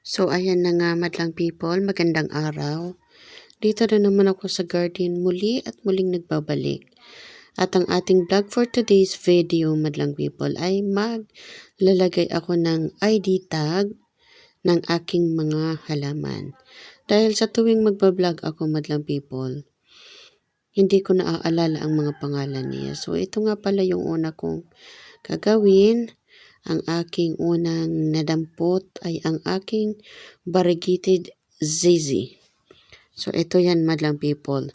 So ayan na nga madlang people, magandang araw. Dito na naman ako sa garden muli at muling nagbabalik. At ang ating vlog for today's video madlang people ay maglalagay ako ng ID tag ng aking mga halaman. Dahil sa tuwing magbablog ako madlang people, hindi ko naaalala ang mga pangalan niya. So ito nga pala yung una kong gagawin. Ang aking unang nadampot ay ang aking variegated zizi. So ito yan madlang people.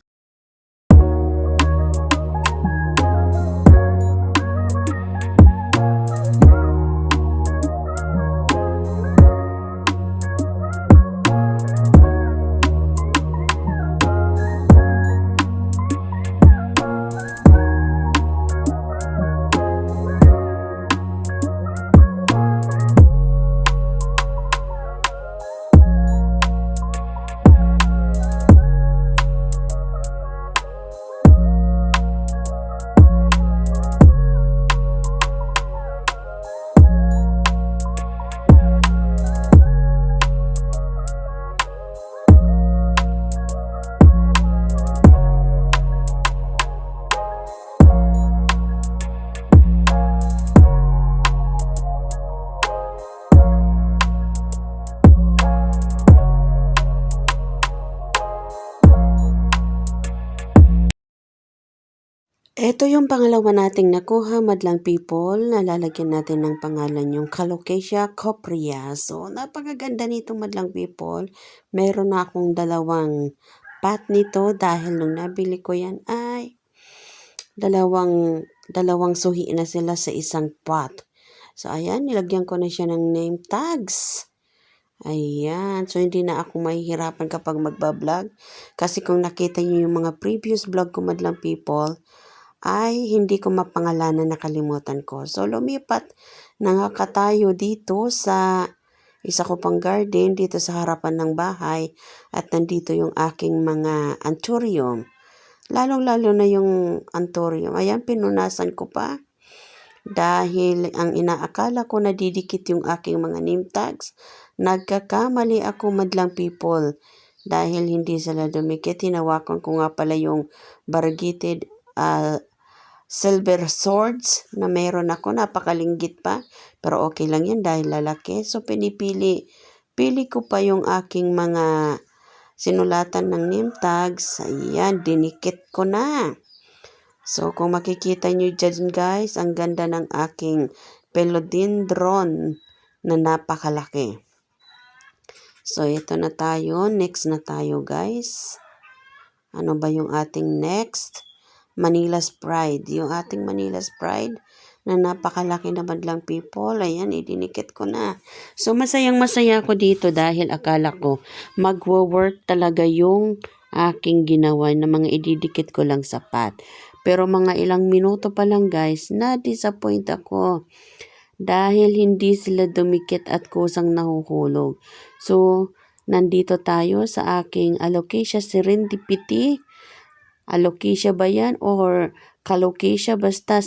Ito yung pangalawa nating nakuha madlang people. Nalalagyan natin ng pangalan yung Colocasia coprea. So napakaganda nito madlang people. Meron na akong dalawang pot nito dahil nung nabili ko yan ay dalawang suhi na sila sa isang pot. So ayan, nilagyan ko na siya ng name tags. Ayan. So, hindi na ako mahihirapan kapag magbablog. Kasi kung nakita niyo yung mga previous vlog ko madlang people, ay hindi ko mapangalanan, nakalimutan ko. So, lumipat na nga tayo dito sa isa ko pang garden, dito sa harapan ng bahay. At nandito yung aking mga anthurium. Lalong-lalo na yung anthurium. Ayan, pinunasan ko pa. Dahil ang inaakala ko na didikit yung aking mga name tags, nagkakamali ako madlang people. Dahil hindi sila dumikit, hinawakan ko nga pala yung variegated silver swords na meron ako, napakalinggit pa. Pero okay lang yan dahil lalaki. So pili ko pa yung aking mga sinulatan ng name tags. Ayan, dinikit ko na. So, kung makikita nyo dyan guys, ang ganda ng aking philodendron na napakalaki. So, ito na tayo. Next na tayo guys. Ano ba yung ating next? Manila's Pride. Yung ating Manila's Pride na napakalaki na madlang people. Ayan, idinikit ko na. So, masayang-masaya ako dito dahil akala ko magwo-work talaga yung aking ginawa na mga ididikit ko lang sa pot. Pero mga ilang minuto pa lang guys, na-disappoint ako dahil hindi sila dumikit at kusang nahuhulog. So, nandito tayo sa aking Alocasia serendipity. Alocasia ba yan or Colocasia? Basta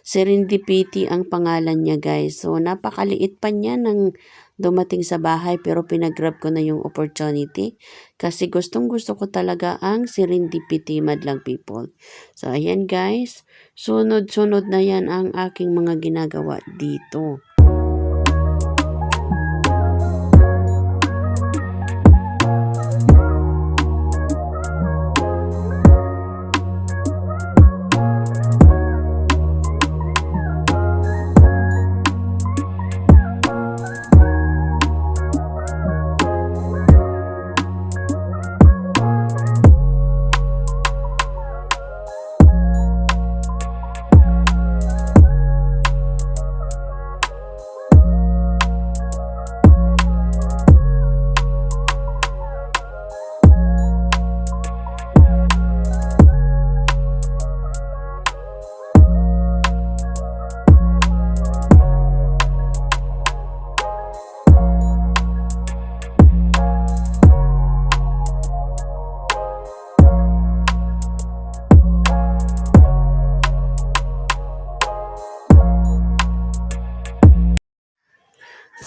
serendipity ang pangalan niya guys. So, napakaliit pa niya nang dumating sa bahay pero pinag-grab ko na yung opportunity kasi gustong-gusto ko talaga ang serendipity madlang people. So, ayan guys. Sunod-sunod na yan ang aking mga ginagawa dito.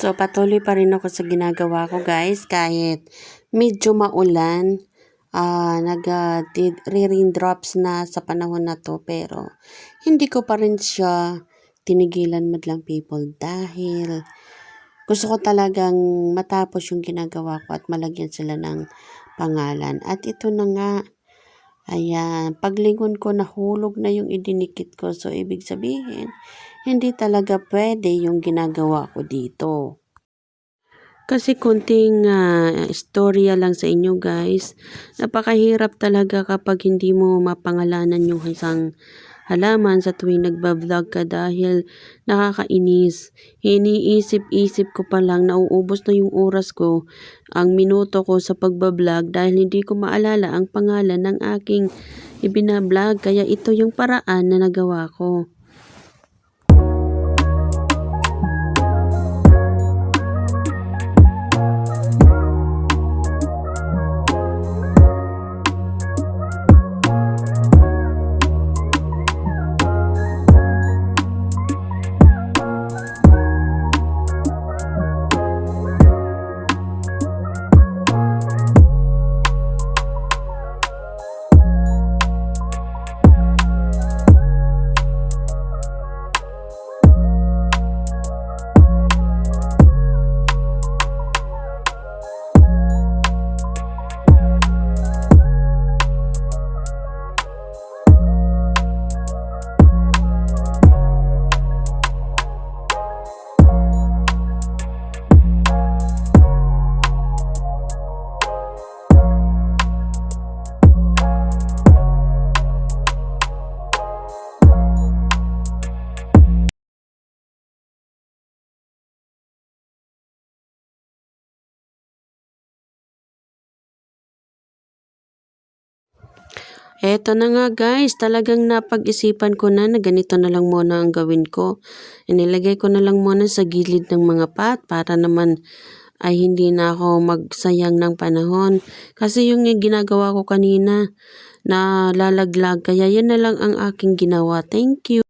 So, patuloy pa rin ako sa ginagawa ko guys, kahit medyo maulan, nag-raindrops na sa panahon na to, pero hindi ko pa rin siya tinigilan madlang people dahil gusto ko talagang matapos yung ginagawa ko at malagyan sila ng pangalan. At ito na nga, ayan, paglingon ko nahulog na yung idinikit ko. So, ibig sabihin, hindi talaga pwede yung ginagawa ko dito. Kasi konting istorya lang sa inyo guys. Napakahirap talaga kapag hindi mo mapangalanan yung isang halaman sa tuwing nagbablog ka dahil nakakainis. Iniisip-isip ko pa lang nauubos na yung oras ko, ang minuto ko sa pagbablog dahil hindi ko maalala ang pangalan ng aking ibinablog. Kaya ito yung paraan na nagawa ko. Eto na nga guys, talagang napag-isipan ko na ganito na lang muna ang gawin ko. Inilagay ko na lang muna sa gilid ng mga pot para naman ay hindi na ako magsayang ng panahon. Kasi yung ginagawa ko kanina na lalaglag, kaya yan na lang ang aking ginawa. Thank you.